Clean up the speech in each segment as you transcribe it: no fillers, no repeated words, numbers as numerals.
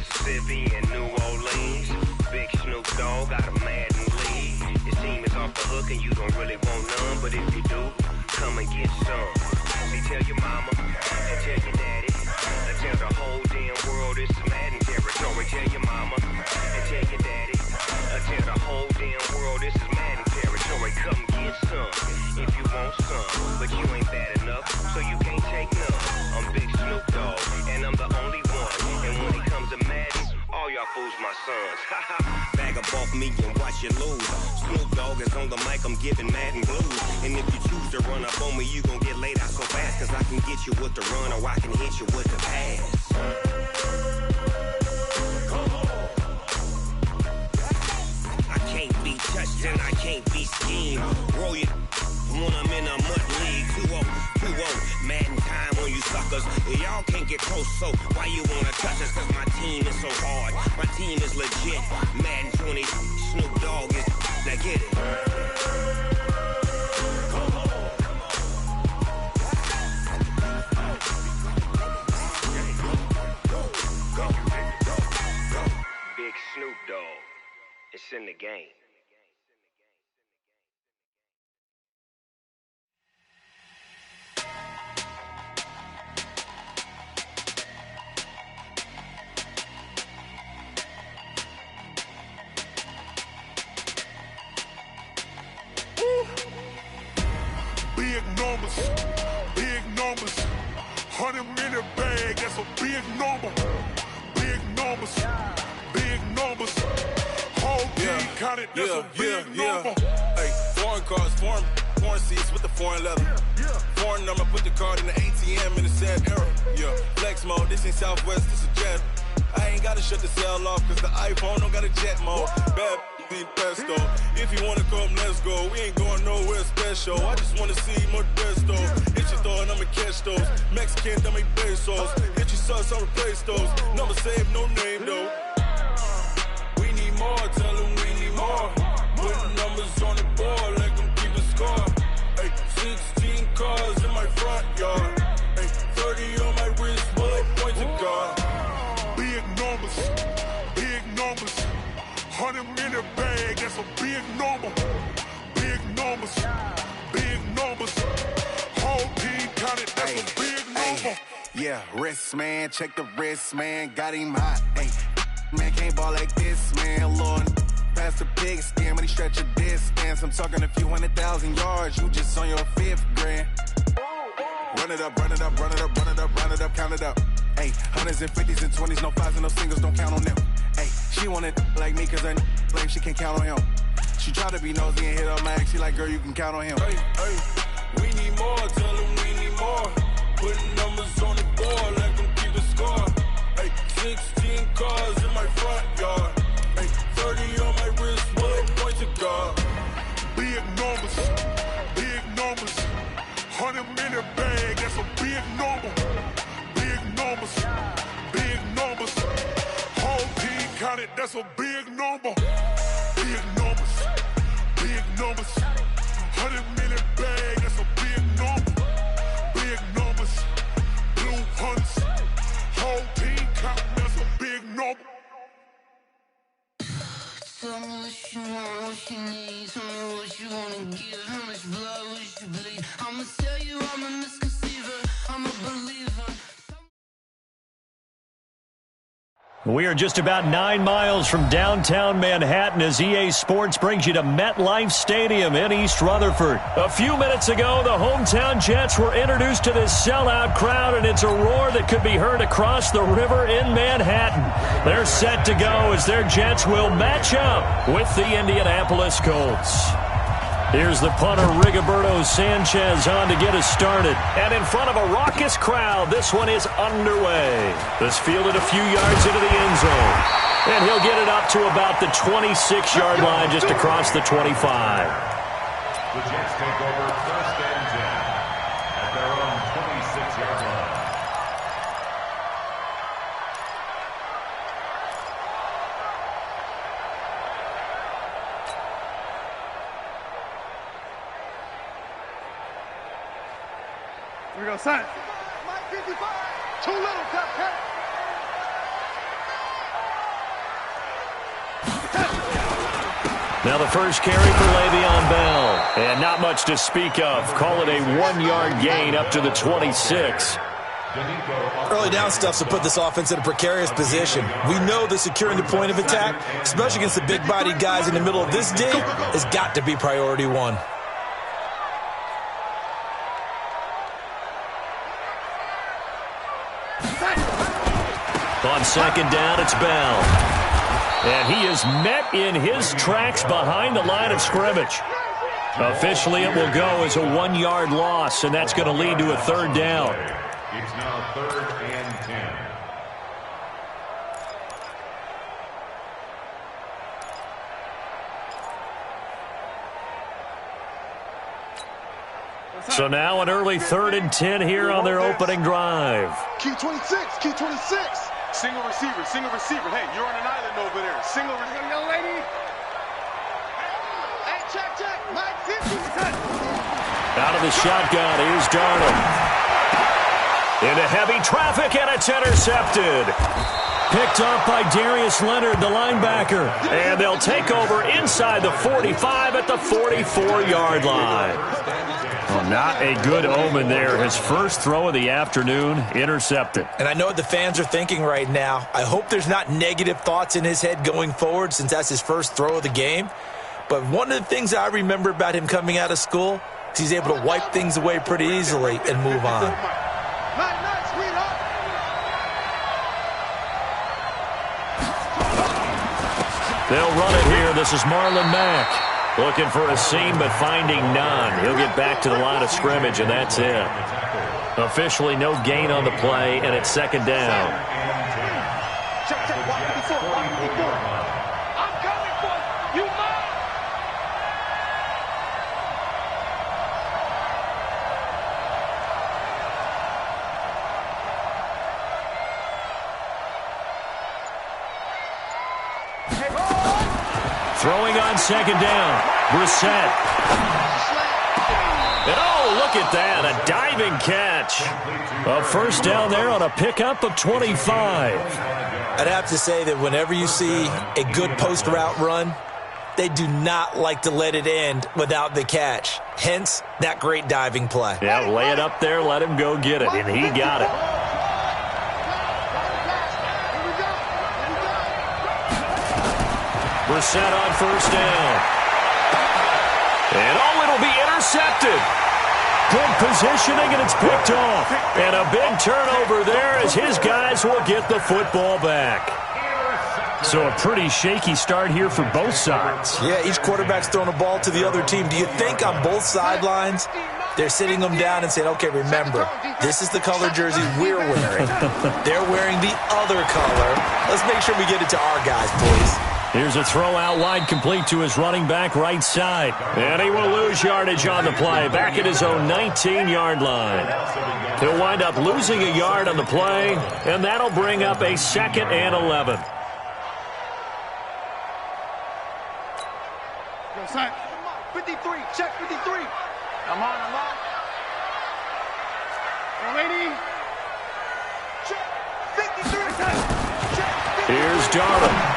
Mississippi and New Orleans. Big Snoop Dogg got a Madden league. His team is off the hook and you don't really want none, but if you do, come and get some. See, tell your mama and tell your daddy and tell the whole damn world this is Madden territory. Tell your mama and tell your daddy and tell the whole damn world this is Madden territory. Come get some if you want some, but you ain't bad enough, so you can't take none. I'm Big Snoop Dogg and I'm the only one. And when it comes to Madden, all y'all fools my sons. Bag up off me and watch you lose. Snoop Dogg is on the mic, I'm giving Madden blues. And if you choose to run up on me, you gon' get laid out so fast. Cause I can get you with the run or I can hit you with the pass. I can't be touched and I can't be schemed. Roll you when I'm in a mud league. 2-0, Madden time on you suckers. Y'all can't get close, so why you wanna touch us? Cause my team is so hard, my team is legit. Madden 20, Snoop Dogg is, now get it. Big Snoop Dogg, it's in the game. Big numbers, 100-minute bag, that's a big number. Big numbers, whole team counted, that's a big number. Hey, foreign cars, foreign seats with the foreign leather. Foreign number, put the card in the ATM in the sad era. Yeah, flex mode, this ain't Southwest, this a jet. I ain't gotta shut the cell off, cause the iPhone don't got a jet mode. Bad need pesto. If you wanna come, let's go. We ain't going nowhere special. I just wanna see Modesto. Hit your throw and I'ma catch those. Mexican, I make pesos. Hit your sauce, I'll replace those. Number saved, no name though. We need more, tell them we need more. Putting numbers on the board, let them keep a score. Hey, 16 cars in my front yard. Hey, 30 on my wrist, bullet points of God. Big numbers, 100-minute bag, that's a big number. Big numbers, whole team counted, that's a big number. Yeah, wrist man, check the wrist man, got him hot. Ay, man can't ball like this, man. Lord, past the pig skin when he stretch a distance. I'm talking a few 100,000 yards, you just on your 5th grand. Run it up, count it up. Ay, hundreds and 50s and 20s, no 5s and no singles, don't count on them. Ay, she want it like me cause her blame, she can't count on him. She try to be nosy and hit up my ex, she like, girl, you can count on him. Hey, we need more, tell them we need more. Putting numbers on the board, let them keep a score. Hey, 16 cars in my front yard. Hey, 30 on my wrist, bullet points of God. Big numbers, 100-minute bag, that's a big number. Big numbers, whole team counted, that's a big number. Big numbers, 100-minute bag, that's a big number. Big numbers, blue hunts, whole team counting, that's a big number. Tell me what you want, what you need. Tell me what you wanna give. How much blood would you bleed? I'ma tell you I'm a misconceiver, I'm a believer. We are just about 9 miles from downtown Manhattan as EA Sports brings you to MetLife Stadium in East Rutherford. A few minutes ago, the hometown Jets were introduced to this sellout crowd, and it's a roar that could be heard across the river in Manhattan. They're set to go as their Jets will match up with the Indianapolis Colts. Here's the punter, Rigoberto Sanchez, on to get us started. And in front of a raucous crowd, this one is underway. This fielded a few yards into the end zone. And he'll get it up to about the 26-yard line, just across the 25. The Jets take over 1st and 10 at their own 26-yard line. Here we go, sign. Mike 55, too little, top cut. Now the first carry for Le'Veon Bell. And not much to speak of. Call it a 1-yard gain up to the 26. Early down stuff to put this offense in a precarious position. We know that securing the point of attack, especially against the big-bodied guys in the middle of this D, has got to be priority one. On second down, it's Bell. And he is met in his tracks behind the line of scrimmage. Officially, it will go as a 1-yard loss, and that's going to lead to a third down. It's now 3rd and 10. So now an early 3rd and 10 here on their opening drive. Key 26, key 26. Single receiver, single receiver. Hey, you're on an island over there. Single receiver, young lady. Hey, check. Mike 50. Out of the shotgun, here's Darnold. Into heavy traffic, and it's intercepted. Picked off by Darius Leonard, the linebacker. And they'll take over inside the 45 at the 44-yard line. Well, not a good omen there. His first throw of the afternoon, intercepted. And I know what the fans are thinking right now. I hope there's not negative thoughts in his head going forward since that's his first throw of the game. But one of the things I remember about him coming out of school is he's able to wipe things away pretty easily and move on. They'll run it here. This is Marlon Mack. Looking for a seam, but finding none. He'll get back to the line of scrimmage, and that's it. Officially no gain on the play, and it's second down. I'm coming for you. You mine. Throwing on second down. Brissett. And oh, look at that. A diving catch. A first down there on a pickup of 25. I'd have to say that whenever you see a good post route run, they do not like to let it end without the catch. Hence, that great diving play. Yeah, lay it up there, let him go get it, and he got it. Brissett on first down. And oh, it'll be intercepted. Good positioning, and it's picked off. And a big turnover there as his guys will get the football back. So a pretty shaky start here for both sides. Yeah, each quarterback's throwing a ball to the other team. Do you think on both sidelines they're sitting them down and saying, okay, remember, this is the color jersey we're wearing. They're wearing the other color. Let's make sure we get it to our guys, please. Here's a throw out wide, complete to his running back right side. And he will lose yardage on the play, back at his own 19-yard line. He'll wind up losing a yard on the play, and that'll bring up a 2nd and 11. Yo, son. 53, check 53. I'm on. Yo, lady. Check 53. Check 53. Here's Darnold.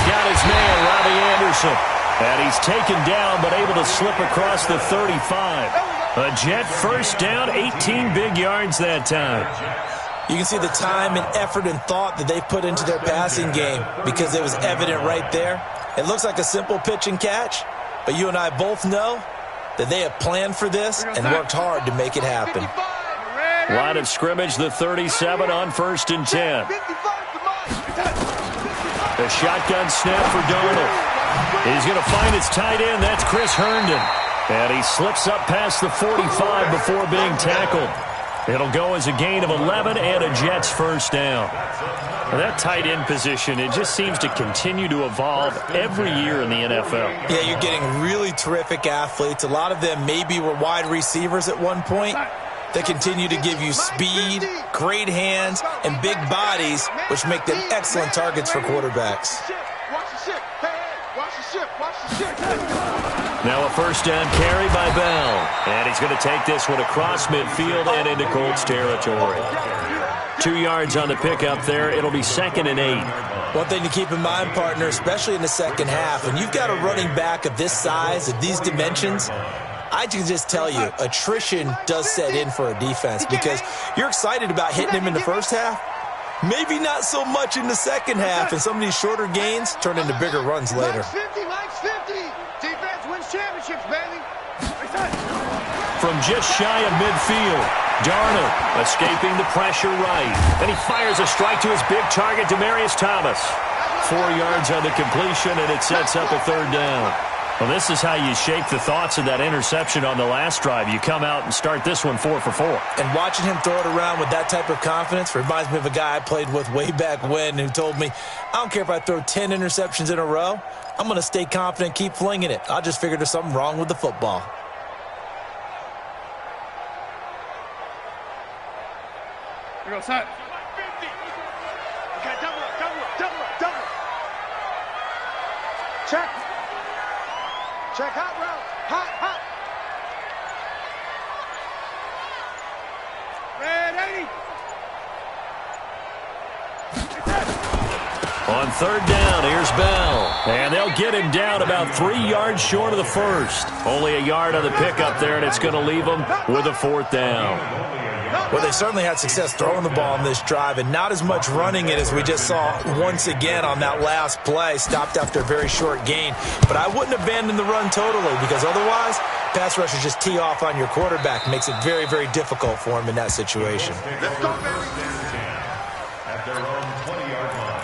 Got his man, Robbie Anderson. And he's taken down, but able to slip across the 35. A Jet first down, 18 big yards that time. You can see the time and effort and thought that they put into their passing game because it was evident right there. It looks like a simple pitch and catch, but you and I both know that they have planned for this and worked hard to make it happen. Line of scrimmage, the 37 on 1st and 10. A shotgun snap for Darnold. He's going to find his tight end. That's Chris Herndon. And he slips up past the 45 before being tackled. It'll go as a gain of 11 and a Jets first down. Now that tight end position, it just seems to continue to evolve every year in the NFL. Yeah, you're getting really terrific athletes. A lot of them maybe were wide receivers at one point. They continue to give you speed, great hands, and big bodies, which make them excellent targets for quarterbacks. Now a first down carry by Bell. And he's going to take this one across midfield and into Colts territory. 2 yards on the pickup there. It'll be 2nd and 8. One thing to keep in mind, partner, especially in the second half, when you've got a running back of this size, of these dimensions, I can just tell you, attrition does set in for a defense because you're excited about hitting him in the first half. Maybe not so much in the second half, and some of these shorter gains turn into bigger runs later. Max 50. Defense wins championships, baby. From just shy of midfield, Darnold escaping the pressure right. And he fires a strike to his big target, Demaryius Thomas. 4 yards on the completion, and it sets up a 3rd down. Well, this is how you shake the thoughts of that interception on the last drive. You come out and start this one 4 for 4. And watching him throw it around with that type of confidence reminds me of a guy I played with way back when who told me, I don't care if I throw 10 interceptions in a row. I'm going to stay confident, keep flinging it. I just figured there's something wrong with the football. Here goes, son. Okay, double up. Check. Check hot route. Hot. Red 80. On 3rd down, here's Bell. And they'll get him down about 3 yards short of the first. Only a yard on the pickup there, and it's going to leave him with a 4th down. Well, they certainly had success throwing the ball on this drive and not as much running it as we just saw once again on that last play. Stopped after a very short gain. But I wouldn't abandon the run totally because otherwise, pass rushers just tee off on your quarterback. Makes it very, very difficult for him in that situation. Let's go, baby. At their own 20-yard line.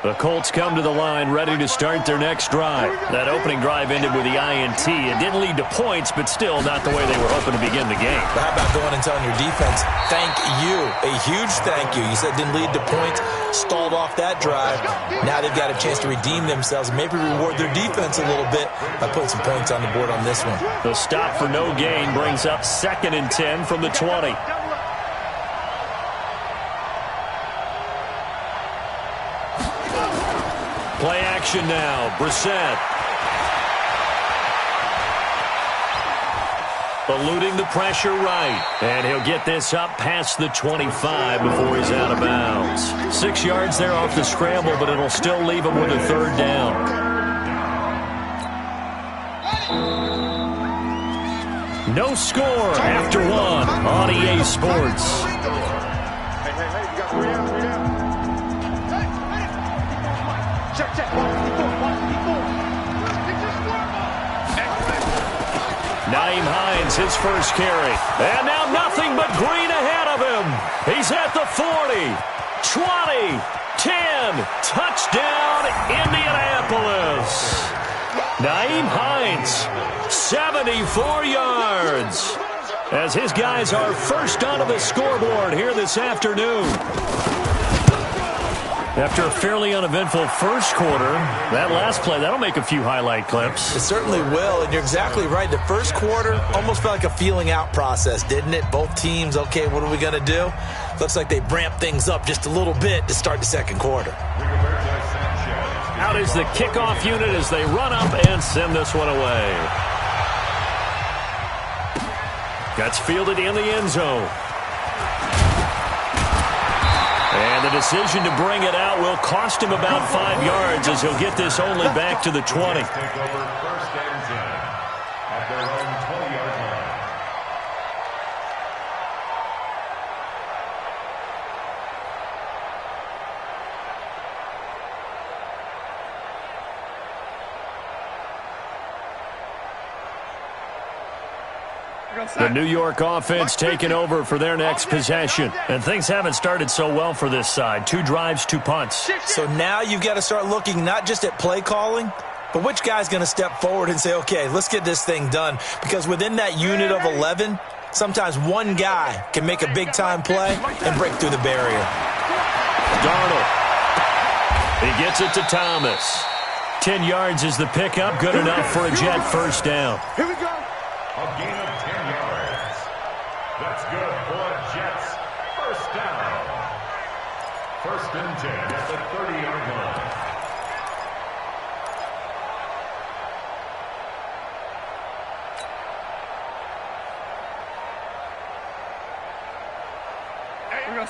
The Colts come to the line ready to start their next drive. That opening drive ended with the INT. It didn't lead to points, but still not the way they were hoping to begin the game. But how about going and telling your defense, thank you, a huge thank you. You said didn't lead to points, stalled off that drive. Now they've got a chance to redeem themselves and maybe reward their defense a little bit by putting some points on the board on this one. The stop for no gain brings up 2nd and 10 from the 20. Play action now. Brissett. Eluding the pressure right. And he'll get this up past the 25 before he's out of bounds. 6 yards there off the scramble, but it'll still leave him with a 3rd down. No score after 1 on EA Sports. Hey, you got 3 out. Check. 154. Naeem Hines, his first carry. And now nothing but green ahead of him. He's at the 40, 20, 10. Touchdown, Indianapolis. Naeem Hines, 74 yards. As his guys are first onto the scoreboard here this afternoon. After a fairly uneventful first quarter, that last play, that'll make a few highlight clips. It certainly will, and you're exactly right. The first quarter almost felt like a feeling out process, didn't it? Both teams, okay, what are we going to do? Looks like they ramped things up just a little bit to start the second quarter. Out is the kickoff unit as they run up and send this one away. Gets fielded in the end zone. And the decision to bring it out will cost him about 5 yards as he'll get this only back to the 20. Take over 1st and 10 at their own 20-yard line. The New York offense taking over for their next possession. And things haven't started so well for this side. 2 drives, 2 punts. So now you've got to start looking not just at play calling, but which guy's going to step forward and say, okay, let's get this thing done. Because within that unit of 11, sometimes one guy can make a big-time play and break through the barrier. Darnold. He gets it to Thomas. 10 yards is the pickup. Good enough for a Jet first down. Here we go. A gain of 10 yards. That's good for a Jets first down. 1st and 10 at the 30-yard line.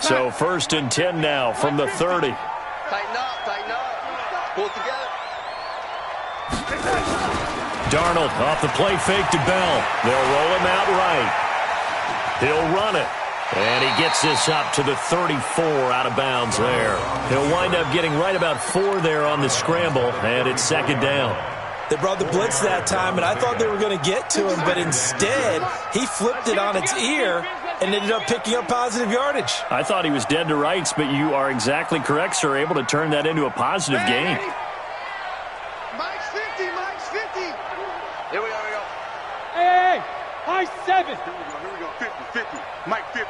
So 1st and 10 now from the 30. Tighten up. Pull it together. Darnold off the play fake to Bell. They'll roll him out right. He'll run it. And he gets this up to the 34 out of bounds there. He'll wind up getting right about 4 there on the scramble, and it's 2nd down. They brought the blitz that time, and I thought they were going to get to him, but instead he flipped it on its ear and ended up picking up positive yardage. I thought he was dead to rights, but you are exactly correct, sir, able to turn that into a positive gain. Mike's 50. Here we go. Hey, high 7. Here we go. 50. Mike 50.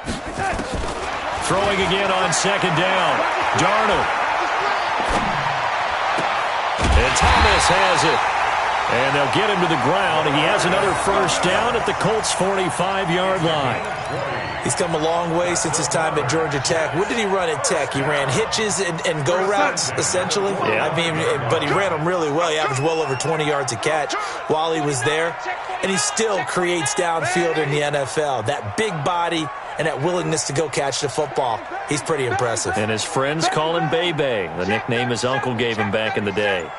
Throwing again on 2nd down. Darnold. And Thomas has it. And they'll get him to the ground. He has another 1st down at the Colts' 45-yard line. He's come a long way since his time at Georgia Tech. What did he run at Tech? He ran hitches and go routes, essentially. Yeah. I mean, but he ran them really well. He averaged well over 20 yards a catch while he was there. And he still creates downfield in the NFL. That big body and that willingness to go catch the football. He's pretty impressive. And his friends call him Bebe, the nickname his uncle gave him back in the day.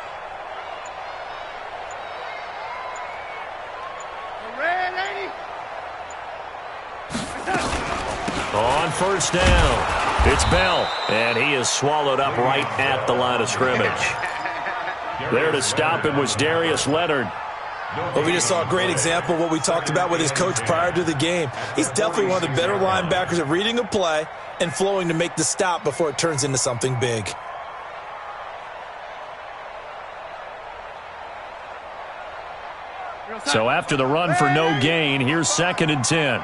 On 1st down, it's Bell, and he is swallowed up right at the line of scrimmage. There to stop him was Darius Leonard. Well, we just saw a great example of what we talked about with his coach prior to the game. He's definitely one of the better linebackers at reading a play and flowing to make the stop before it turns into something big. So after the run for no gain, here's 2nd and 10.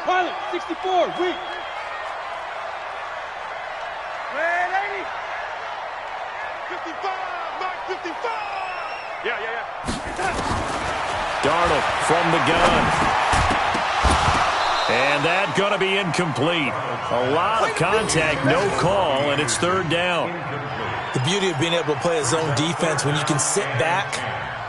Pilot, 64, weak. Red 80. 55, Mike 55. Yeah. Darnold from the gun. And that going to be incomplete. A lot of contact, no call, and it's 3rd down. The beauty of being able to play a zone defense when you can sit back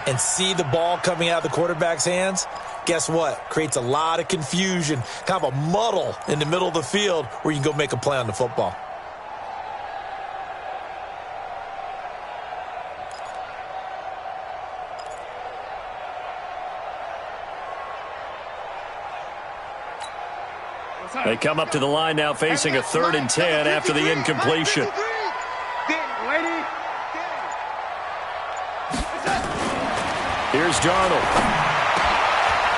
and see the ball coming out of the quarterback's hands, guess what? Creates a lot of confusion, kind of a muddle in the middle of the field where you can go make a play on the football. They come up to the line now facing a 3rd and 10 after the incompletion. Here's Darnold.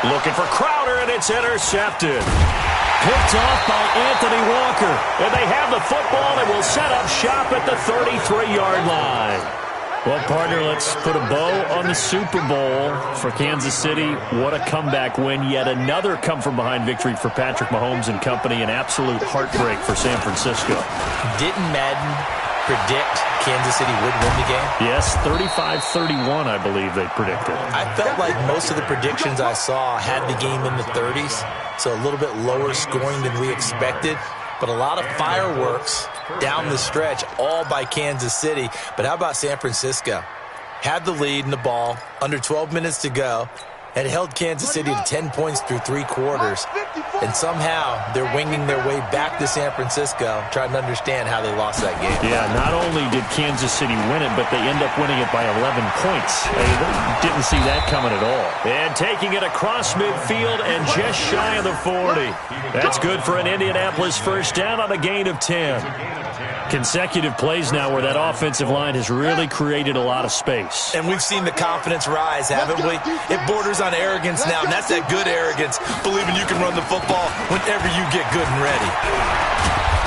Looking for Crowder, and it's intercepted. Picked off by Anthony Walker. And they have the football and will set up shop at the 33-yard line. Well, partner, let's put a bow on the Super Bowl for Kansas City. What a comeback win. Yet another come-from-behind victory for Patrick Mahomes and company. An absolute heartbreak for San Francisco. Didn't Madden predict Kansas City would win the game? Yes, 35-31, I believe they predicted. I felt like most of the predictions I saw had the game in the 30s, so a little bit lower scoring than we expected. But a lot of fireworks down the stretch, all by Kansas City. But how about San Francisco? Had the lead in the ball, under 12 minutes to go, had held Kansas City to 10 points through 3 quarters. And somehow they're winging their way back to San Francisco, trying to understand how they lost that game. Yeah, not only did Kansas City win it, but they end up winning it by 11 points. They didn't see that coming at all. And taking it across midfield and just shy of the 40. That's good for an Indianapolis 1st down on a gain of 10. Consecutive plays now where that offensive line has really created a lot of space. And we've seen the confidence rise, haven't we? It borders on arrogance now, and that's that good arrogance, believing you can run the football whenever you get good and ready.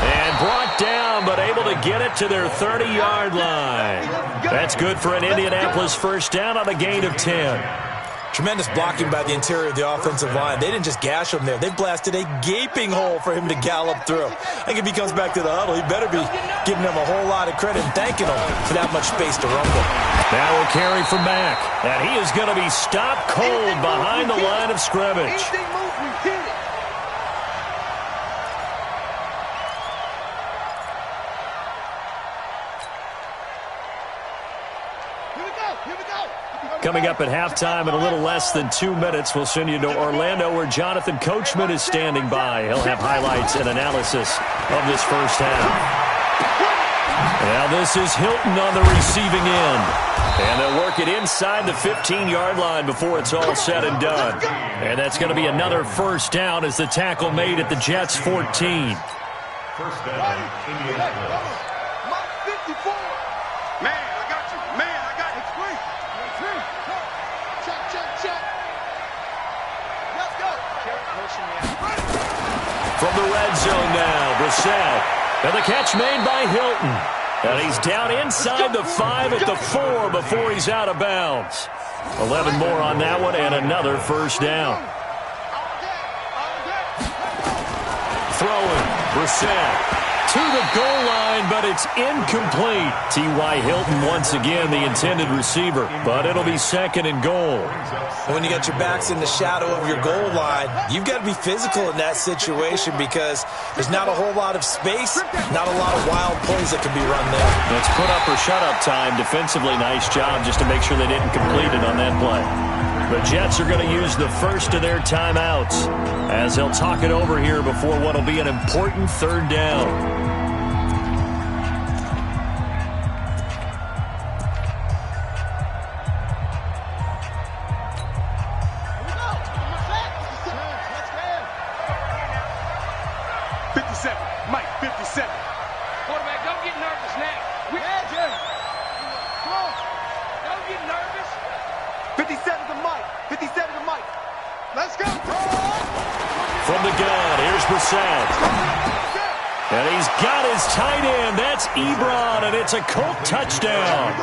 And brought down, but able to get it to their 30-yard line. That's good for an Indianapolis 1st down on a gain of 10. Tremendous blocking by the interior of the offensive line. They didn't just gash him there. They blasted a gaping hole for him to gallop through. I think if he comes back to the huddle, he better be giving them a whole lot of credit and thanking them for that much space to rumble. Now we'll carry from back. And he is going to be stopped cold behind the line of scrimmage. Here we go. Coming up at halftime in a little less than 2 minutes, we'll send you to Orlando where Jonathan Coachman is standing by. He'll have highlights and analysis of this first half. Now this is Hilton on the receiving end. And they'll work it inside the 15-yard line before it's all said and done. And that's going to be another first down as the tackle made at the Jets' 14. First down, Indianapolis. Mike 54. Man, I got you. Man, I got you. Check. Let's go. From the red zone now, Brissett. And the catch made by Hilton. And he's down inside the 5 at the 4 before he's out of bounds. 11 more on that one and another first down. Throwing, Brissett to the goal line, but it's incomplete. T.Y. Hilton once again the intended receiver, but it'll be second and goal. When you got your backs in the shadow of your goal line, you've got to be physical in that situation because there's not a whole lot of space, not a lot of wild plays that can be run there. It's put up or shut up time. Defensively, nice job just to make sure they didn't complete it on that play. The Jets are going to use the first of their timeouts as they'll talk it over here before what will be an important third down. From the gun, here's Brissett. And he's got his tight end. That's Ebron, and it's a Colt touchdown.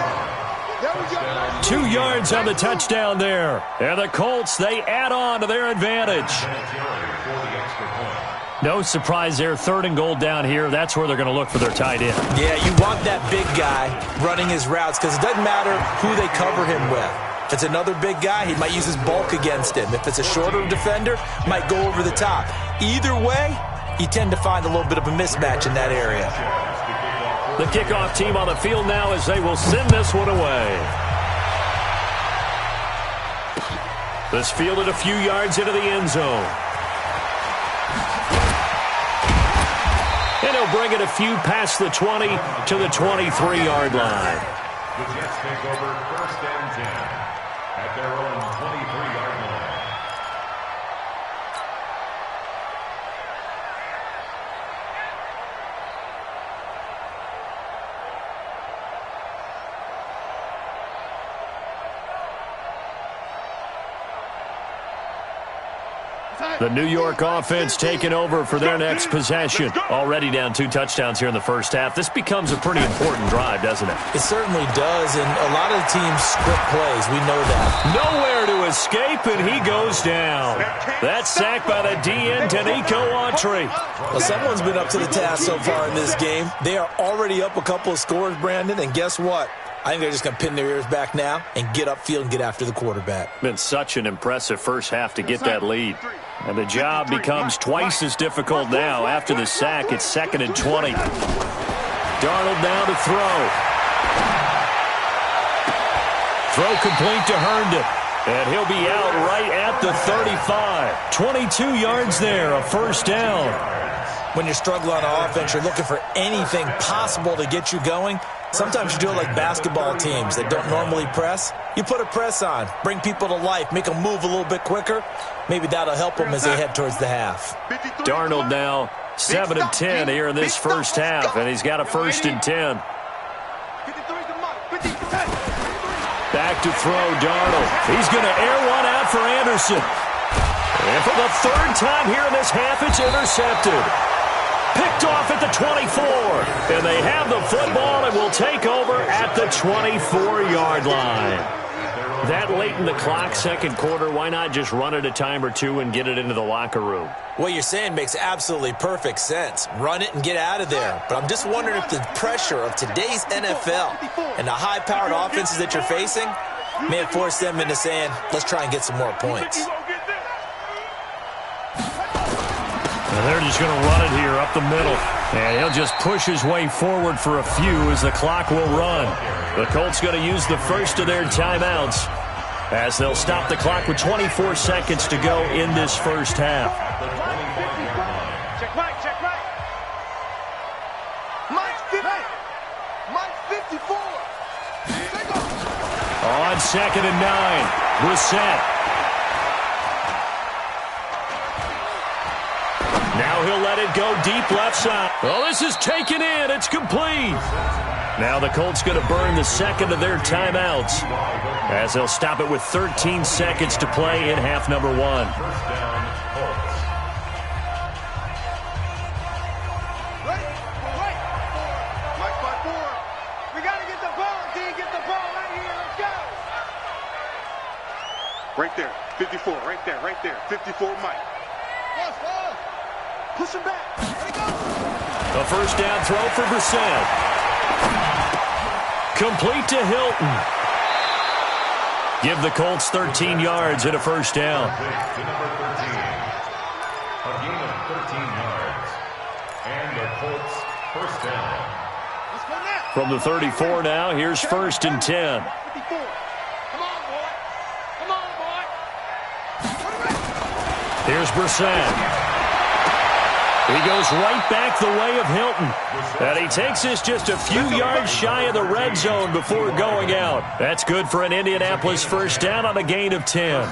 2 yards on the touchdown there. And the Colts, they add on to their advantage. No surprise there, third and goal down here. That's where they're going to look for their tight end. Yeah, you want that big guy running his routes because it doesn't matter who they cover him with. If it's another big guy, he might use his bulk against him. If it's a shorter defender, might go over the top. Either way, you tend to find a little bit of a mismatch in that area. The kickoff team on the field now as they will send this one away. This fielded a few yards into the end zone. And he'll bring it a few past the 20 to the 23-yard line. The Jets take over first and 10 at their own 23-yard line. The New York offense taking over for their next possession. Already down 2 touchdowns here in the first half. This becomes a pretty important drive, doesn't it? It certainly does, and a lot of the teams script plays. We know that. Nowhere to escape, and he goes down. That's sacked by the DN, Danico Autry. Well, someone's been up to the task so far in this game. They are already up a couple of scores, Brandon, and guess what? I think they're just going to pin their ears back now and get upfield and get after the quarterback. Been such an impressive first half to get that lead. And the job becomes twice as difficult now. After the sack, it's 2nd and 20. Darnold now to throw. Throw complete to Herndon. And he'll be out right at the 35. 22 yards there, a first down. When you're struggling on offense, you're looking for anything possible to get you going. Sometimes you do it like basketball teams that don't normally press. You put a press on, bring people to life, make them move a little bit quicker. Maybe that'll help them as they head towards the half. Darnold now 7 of 10 here in this first half, and he's got a 1st and 10. Back to throw, Darnold. He's going to air one out for Anderson. And for the 3rd time here in this half, it's intercepted. Picked off at the 24. And they have the football and will take over at the 24-yard line. That late in the clock, second quarter, why not just run it a time or two and get it into the locker room? What you're saying makes absolutely perfect sense. Run it and get out of there. But I'm just wondering if the pressure of today's NFL and the high-powered offenses that you're facing may have forced them into saying, let's try and get some more points. And they're just going to run it here up the middle. And he'll just push his way forward for a few as the clock will run. The Colts going to use the first of their timeouts as they'll stop the clock with 24 seconds to go in this first half. Check right, check right. Mike's 50. Mike's 54. On 2nd and 9, Brissett. Now he'll let it go deep left side. Oh, this is taken in. It's complete. Now the Colts going to burn the second of their timeouts as they'll stop it with 13 seconds to play in half number 1. Right, right. Mike 5-4. We got to get the ball, D. Get the ball right here. Let's go. Right there. 54. Right there. Right there. 54, Mike. Push him back. Let it go. A first down throw for Brissett. Complete to Hilton. Give the Colts 13 yards and a first down. To number 13. A gain of 13 yards. And the Colts first down. Let's go now. From the 34 now, here's 1st and 10. 54. Come on, boy. Come on, boy. Here's Brissett. He goes right back the way of Hilton. And he takes this just a few yards shy of the red zone before going out. That's good for an Indianapolis first down on a gain of 10.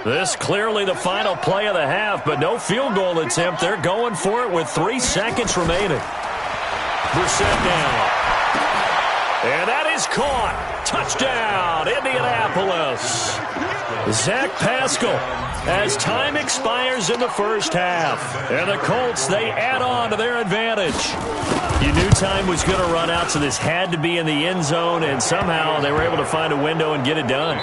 This clearly the final play of the half, but no field goal attempt. They're going for it with 3 seconds remaining. Brissett down. And that is caught. Touchdown, Indianapolis. Zach Pascal as time expires in the first half. And the Colts, they add on to their advantage. You knew time was going to run out, so this had to be in the end zone, and somehow they were able to find a window and get it done.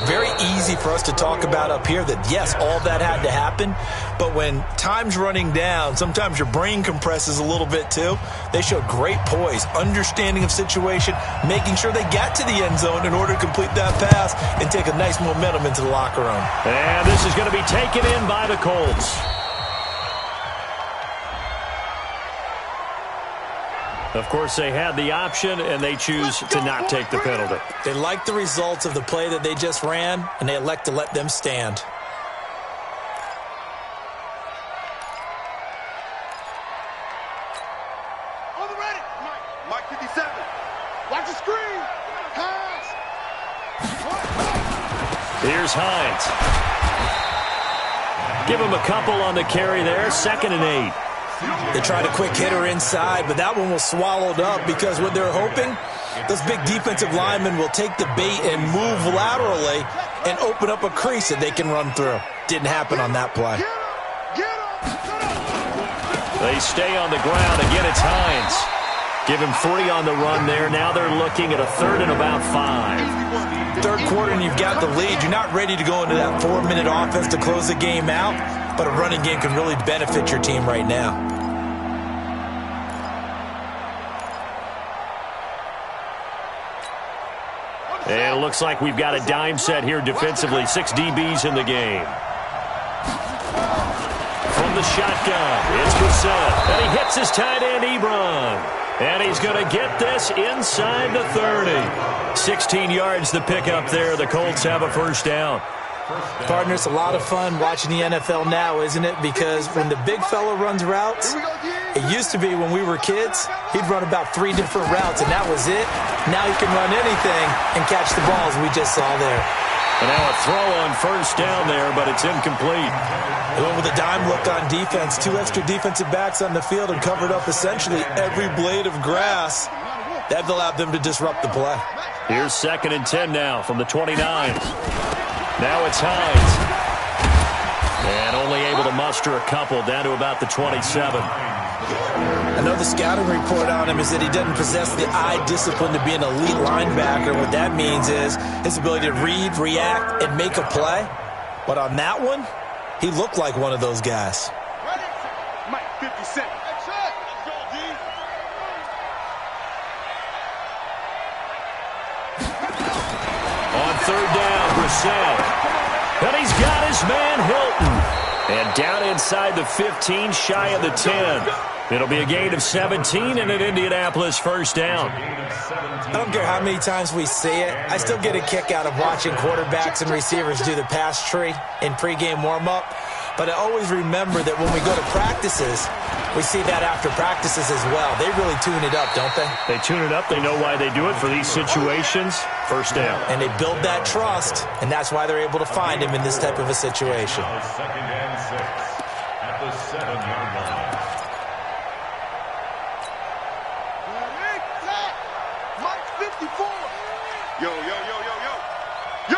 Very easy for us to talk about up here that, yes, all that had to happen, but when time's running down, sometimes your brain compresses a little bit too. They showed great poise, understanding of situation, making sure they got to the end zone in order to complete that pass and take a nice momentum into the locker room. And this is going to be taken in by the Colts. Of course, they had the option, and they choose to not take the penalty. They like the results of the play that they just ran, and they elect to let them stand. On the ready. Mike 57. Watch the screen. Pass. Here's Hines. Give him a couple on the carry there. 2nd and 8. They tried a quick hitter inside, but that one was swallowed up because what they're hoping, those big defensive linemen will take the bait and move laterally and open up a crease that they can run through. Didn't happen on that play. They stay on the ground. Again, it's Hines. Give him 3 on the run there. Now they're looking at a 3rd and about 5. Third quarter and you've got the lead. You're not ready to go into that 4-minute offense to close the game out, but a running game can really benefit your team right now. And it looks like we've got a dime set here defensively. 6 DBs in the game. From the shotgun, it's Brissett. And he hits his tight end, Ebron. And he's going to get this inside the 30. 16 yards the pickup there. The Colts have a first down. Partner, it's a lot of fun watching the NFL now, isn't it? Because when the big fella runs routes, it used to be when we were kids, he'd run about 3 different routes, and that was it. Now he can run anything and catch the balls we just saw there. And now a throw on first down there, but it's incomplete. They went with a dime look on defense. 2 extra defensive backs on the field and covered up essentially every blade of grass. That allowed them to disrupt the play. Here's 2nd and 10 now from the 29. Now it's Hines. And only able to muster a couple down to about the 27. I know the scouting report on him is that he doesn't possess the eye discipline to be an elite linebacker. What that means is his ability to read, react, and make a play. But on that one, he looked like one of those guys. Mike 57. On 3rd down, Brissett. And he's got his man Hilton. And down inside the 15, shy of the 10. It'll be a gain of 17 and an Indianapolis first down. I don't care how many times we see it. I still get a kick out of watching quarterbacks and receivers do the pass tree in pregame warm-up. But I always remember that when we go to practices, we see that after practices as well. They really tune it up, don't they? They tune it up. They know why they do it for these situations. First down. And they build that trust, and that's why they're able to find him in this type of a situation. Second and 6 at the 7-yard line. Yo, yo, yo, yo, yo. Yo!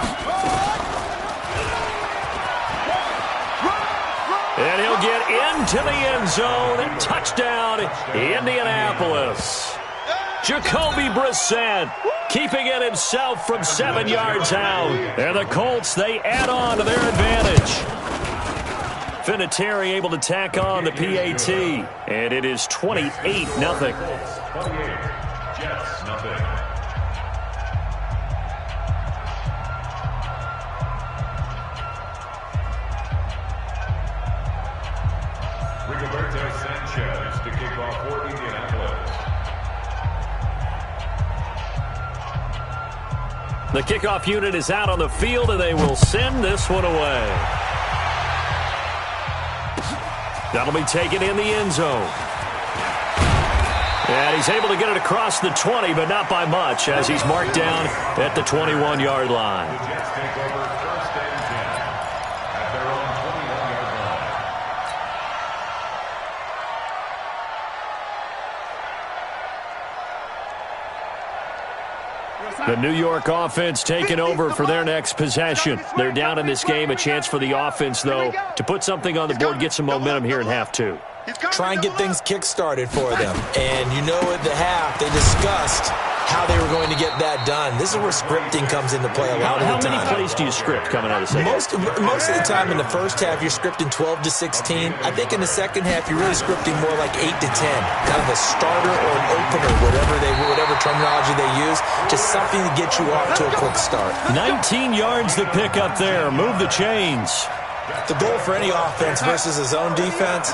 And he'll get into the end zone. Touchdown, Indianapolis. Jacoby Brissett keeping it himself from 7 yards out. And the Colts, they add on to their advantage. Vinatieri able to tack on the PAT. And it is 28-0. 28, Jets, nothing. Rigoberto Sanchez to kick off for Indianapolis. The kickoff unit is out on the field, and they will send this one away. That'll be taken in the end zone. And he's able to get it across the 20, but not by much, as he's marked down at the 21-yard line. The Jets take over first and 10 at their own 21-yard line. The New York offense taking over for their next possession. They're down in this game. A chance for the offense, though, to put something on the board, get some momentum here in half two. Try and get things kick-started for them. And you know at the half, they discussed how they were going to get that done. This is where scripting comes into play a lot of the time. How many plays do you script coming out of the second? Most of the time in the first half, you're scripting 12 to 16. I think in the second half, you're really scripting more like 8 to 10. Kind of a starter or an opener, whatever terminology they use. Just something to get you off to a quick start. 19 yards to pick up there. Move the chains. The goal for any offense versus his own defense,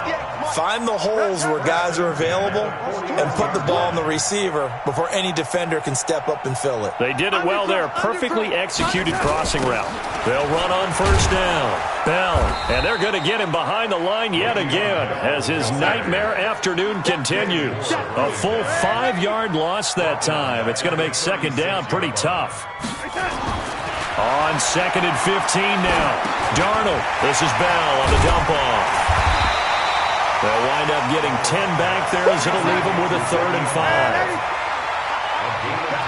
find the holes where guys are available and put the ball on the receiver before any defender can step up and fill it. They did it well there. Perfectly executed crossing route. They'll run on first down. Bell, and they're going to get him behind the line yet again as his nightmare afternoon continues. A full 5-yard loss that time. It's going to make second down pretty tough. On second and 15 now. Darnold. This is Bell on the dump off. They'll wind up getting 10 back there as it'll leave them with a 3rd and 5. A gain of 10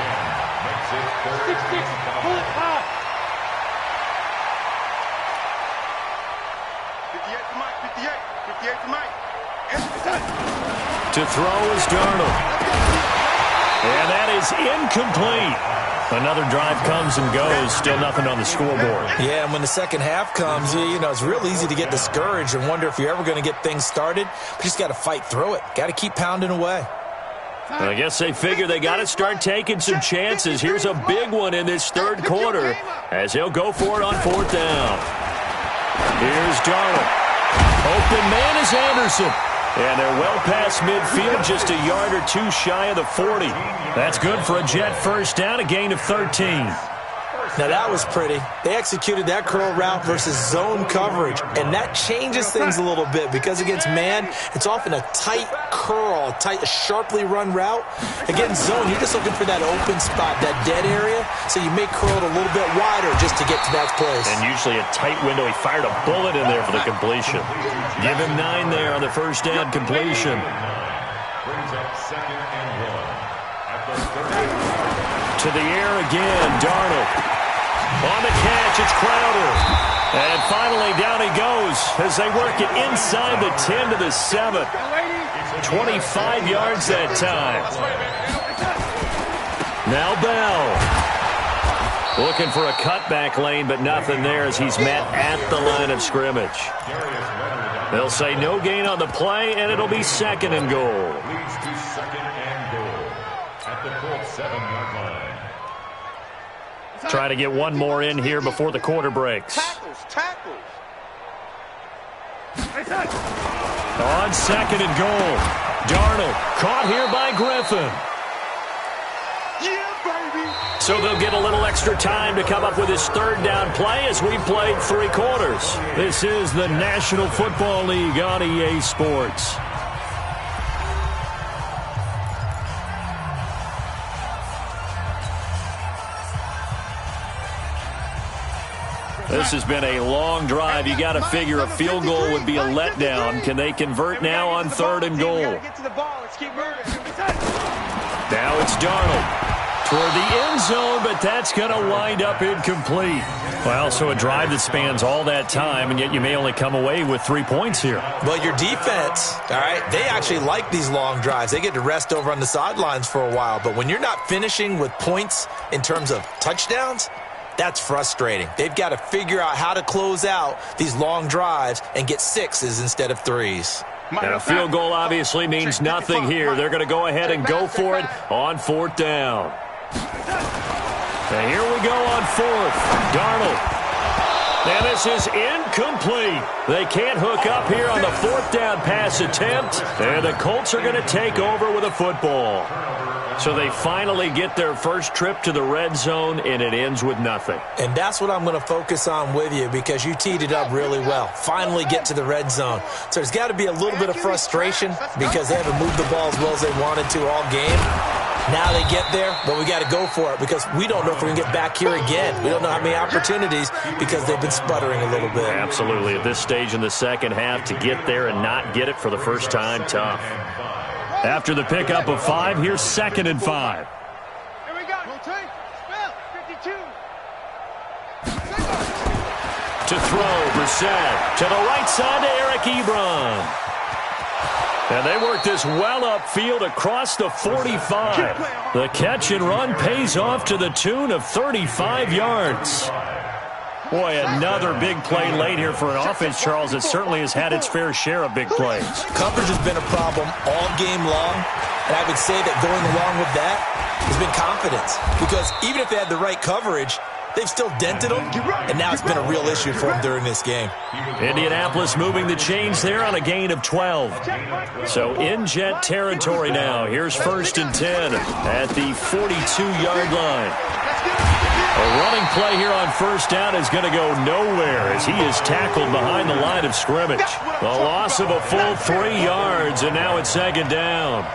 makes it 3rd and 5. Pull it high. 58 to Mike, 58 to Mike. To throw is Darnold. And that is incomplete. Another drive comes and goes. Still nothing on the scoreboard. Yeah, and when the second half comes, you know, it's real easy to get discouraged and wonder if you're ever going to get things started. But you just got to fight through it. Got to keep pounding away. And I guess they figure they got to start taking some chances. Here's a big one in this third quarter as he'll go for it on 4th down. Here's Darnold. Open man is Anderson. And they're well past midfield, just a yard or two shy of the 40. That's good for a Jet first down, a gain of 13. Now that was pretty. They executed that curl route versus zone coverage, and that changes things a little bit because against man, it's often a tight curl, a sharply run route. Against zone, you're just looking for that open spot, that dead area, so you may curl it a little bit wider just to get to that place. And usually a tight window. He fired a bullet in there for the completion. Give him 9 there on the first down completion. Brings up 2nd and 1 at the 30. To the air again, Darnold. On the catch, it's Crowder. And finally, down he goes as they work it inside the 10 to the 7. 25 yards that time. Now Bell. Looking for a cutback lane, but nothing there as he's met at the line of scrimmage. They'll say no gain on the play, and it'll be 2nd and goal. Leads to 2nd and goal at the Colts 7-yard line. Try to get one more in here before the quarter breaks. Tackles. On second and goal, Darnold caught here by Griffin. So they'll get a little extra time to come up with his third down play as we played 3 quarters. This is the National Football League on EA Sports. This has been a long drive. You got to figure a field goal would be a letdown. Can they convert now on 3rd and goal? Now it's Darnold toward the end zone, but that's going to wind up incomplete. Well, so a drive that spans all that time, and yet you may only come away with 3 points here. Well, your defense, all right, they actually like these long drives. They get to rest over on the sidelines for a while, but when you're not finishing with points in terms of touchdowns, that's frustrating. They've got to figure out how to close out these long drives and get 6s instead of 3s. And a field goal obviously means nothing here. They're going to go ahead and go for it on 4th down. And here we go on 4th. Darnold. And this is incomplete. They can't hook up here on the 4th down pass attempt. And the Colts are going to take over with a football. So they finally get their first trip to the red zone, and it ends with nothing. And that's what I'm going to focus on with you because you teed it up really well. Finally get to the red zone. So there's got to be a little bit of frustration because they haven't moved the ball as well as they wanted to all game. Now they get there, but we got to go for it because we don't know if we're going to get back here again. We don't know how many opportunities because they've been sputtering a little bit. Absolutely. At this stage in the second half, to get there and not get it for the first time, tough. After the pickup of 5, here's 2nd and 5. Here we go. 52. To throw, Brissett. To the right side to Eric Ebron. And they work this well upfield across the 45. The catch and run pays off to the tune of 35 yards. Boy, another big play late here for an offense, Charles, that certainly has had its fair share of big plays. Coverage has been a problem all game long, and I would say that going along with that has been confidence. Because even if they had the right coverage, they've still dented them, and now it's been a real issue for them during this game. Indianapolis moving the chains there on a gain of 12. So in Jet territory now. Here's 1st and 10 at the 42-yard line. A running play here on 1st down is going to go nowhere as he is tackled behind the line of scrimmage. The loss of a full 3 yards, and now it's 2nd down.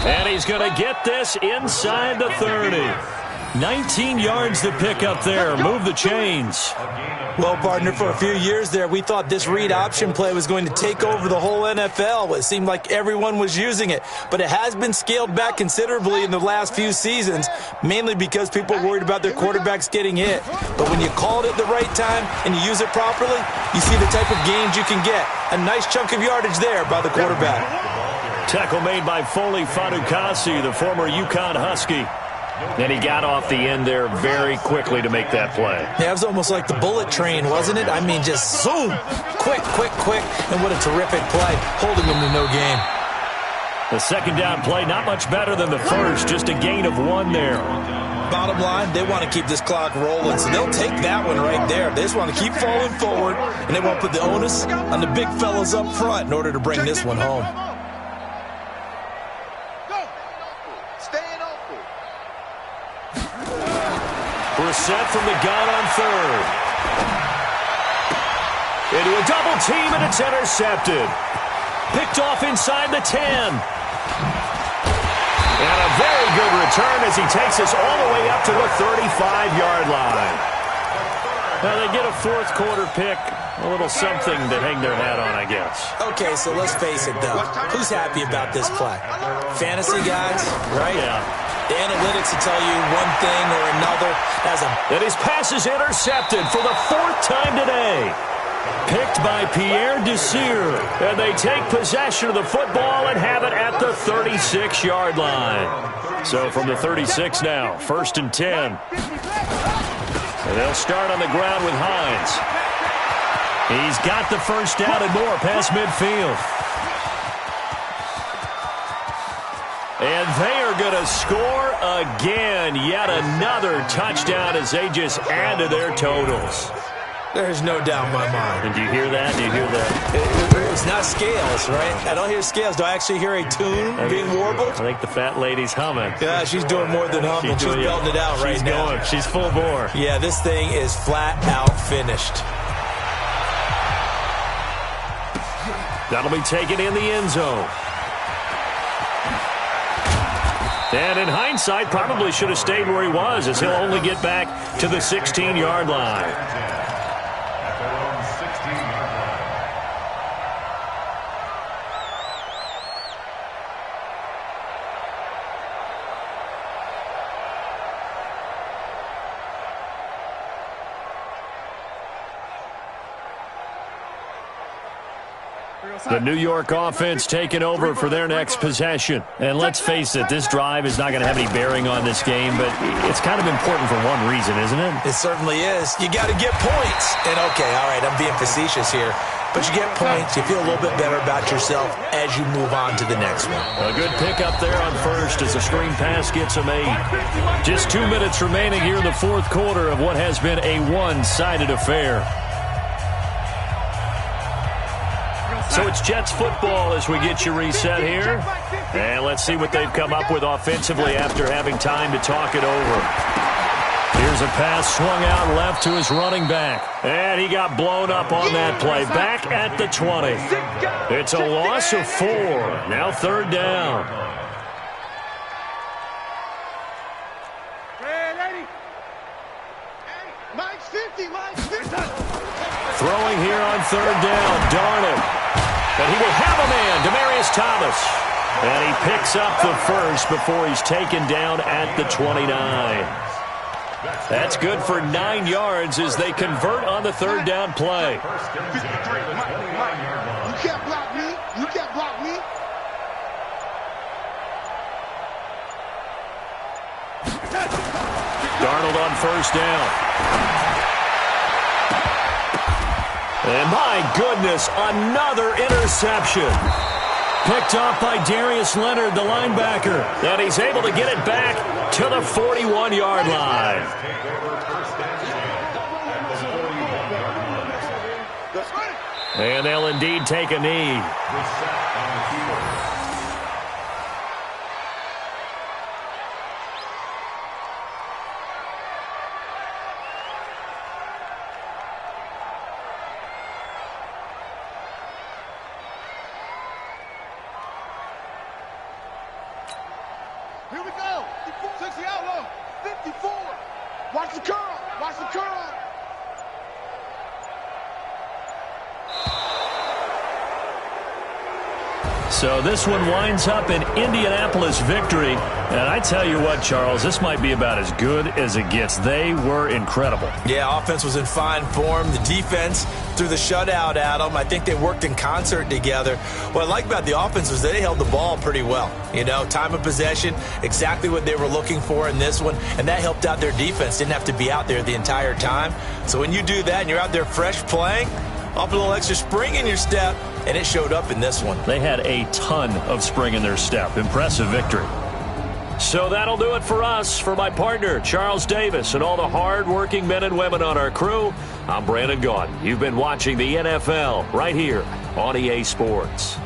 And he's going to get this inside the 30. 19 yards to pick up there. Move the chains. Well, partner, for a few years there, we thought this read option play was going to take over the whole NFL. It seemed like everyone was using it. But it has been scaled back considerably in the last few seasons, mainly because people are worried about their quarterbacks getting hit. But when you call it at the right time and you use it properly, you see the type of gains you can get. A nice chunk of yardage there by the quarterback. Tackle made by Foley Fadukasi, the former UConn Husky. And he got off the end there very quickly to make that play. Yeah, it was almost like the bullet train, wasn't it? I mean, just zoom, quick, quick, quick. And what a terrific play, holding them to no gain. The 2nd down play, not much better than the first, just a gain of 1 there. Bottom line, they want to keep this clock rolling, so they'll take that one right there. They just want to keep falling forward, and they want to put the onus on the big fellas up front in order to bring this one home. Brissett from the gun on 3rd. Into a double team, and it's intercepted. Picked off inside the 10. And a very good return as he takes us all the way up to the 35-yard line. Now they get a 4th quarter pick. A little something to hang their hat on, I guess. Okay, so let's face it, though. Who's happy about this play? Fantasy guys, right? Yeah. The analytics will tell you one thing or another. And his pass is intercepted for the 4th time today. Picked by Pierre Desir. And they take possession of the football and have it at the 36-yard line. So from the 36 now, 1st and 10. And they'll start on the ground with Hines. He's got the first down and more past midfield. And they are going to score again. Yet another touchdown as they just add to their totals. There's no doubt in my mind. And do you hear that? Do you hear that? It's not scales, right? I don't hear scales. Do I actually hear a tune being warbled? I think the fat lady's humming. Yeah, she's doing more than humming. She's belting it out right now. She's going. She's full bore. Yeah, this thing is flat out finished. That'll be taken in the end zone. And in hindsight, probably should have stayed where he was, as he'll only get back to the 16-yard line. The New York offense taking over for their next possession. And let's face it, this drive is not going to have any bearing on this game, but it's kind of important for one reason, isn't it? It certainly is. You got to get points. And, okay, all right, I'm being facetious here. But you get points, you feel a little bit better about yourself as you move on to the next one. A good pickup there on first as a screen pass gets him 8. Just 2 minutes remaining here in the fourth quarter of what has been a one-sided affair. So it's Jets football as we get you reset here. And let's see what they've come up with offensively after having time to talk it over. Here's a pass swung out left to his running back. And he got blown up on that play. Back at the 20. It's a loss of 4. Now third down. Throwing here on third down. Darnold. And he will have a man, Demaryius Thomas. And he picks up the first before he's taken down at the 29. That's good for 9 yards as they convert on the third down play. You can't block me. You can't block me. Darnold on first down. And my goodness, another interception. Picked off by Darius Leonard, the linebacker. And he's able to get it back to the 41-yard line. And they'll indeed take a knee. Here we go. 60 outlaw. 54. Watch the curl. Watch the curl. So this one winds up an Indianapolis victory. And I tell you what, Charles, this might be about as good as it gets. They were incredible. Yeah, offense was in fine form. The defense threw the shutout at them. I think they worked in concert together. What I like about the offense was they held the ball pretty well. You know, time of possession, exactly what they were looking for in this one. And that helped out their defense. Didn't have to be out there the entire time. So when you do that and you're out there fresh playing, off a little extra spring in your step, and it showed up in this one. They had a ton of spring in their step. Impressive victory. So that'll do it for us. For my partner, Charles Davis, and all the hard-working men and women on our crew, I'm Brandon Gaudin. You've been watching the NFL right here on EA Sports.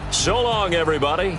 So long, everybody.